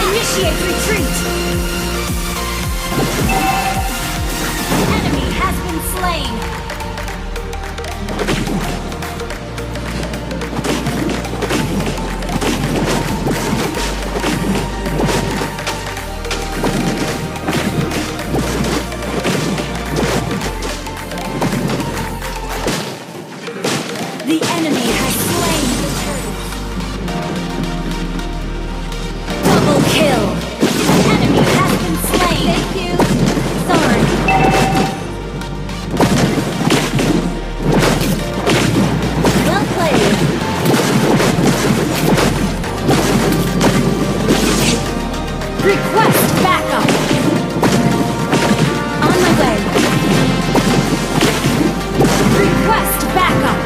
Initiate retreat! Enemy has been slain! The enemy has slain the turtle. Double kill! Enemy has been slain! Thank you! Sorry! Well played! Request backup! On my way! Request backup!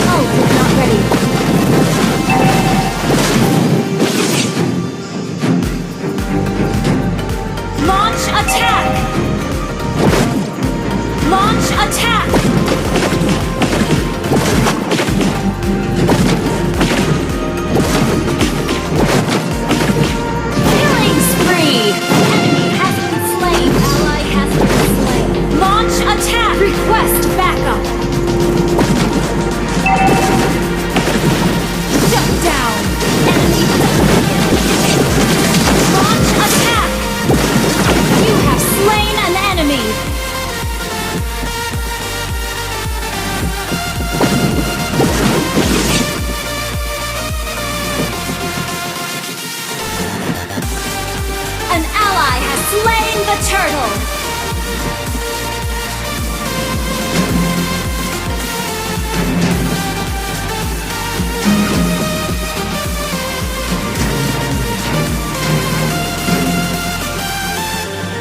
Oh, it's not ready. Launch attack! Launch attack! Killing spree! Enemy has been slain. Ally has been slain. Launch attack! Request backup! Shut down! Enemy double kill! Launch attack! You have slain an enemy! An ally has slain the turtle!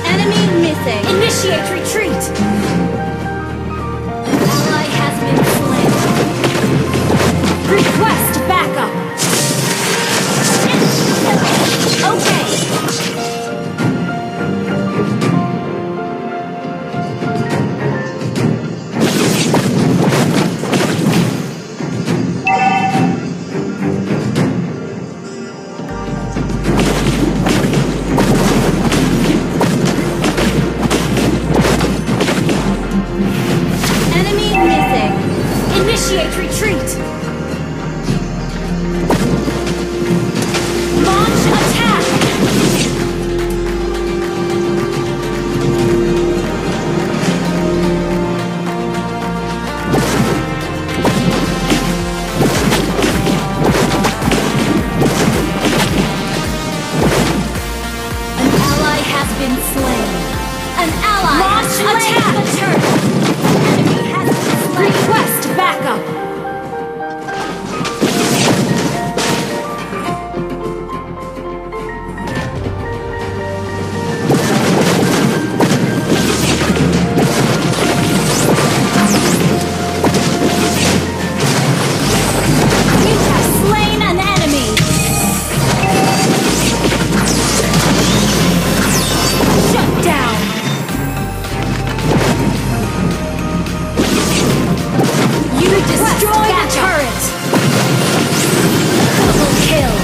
Enemy missing. Initiate retreat. An ally has been slain. Request backup. Okay. Enemy missing. Initiate retreat. Launch attack. An ally has been slain. An ally has slain the turtle. Enemy has been slain. Request backup. You have slain an enemy. Shut down. You destroyed the turret! Double kill!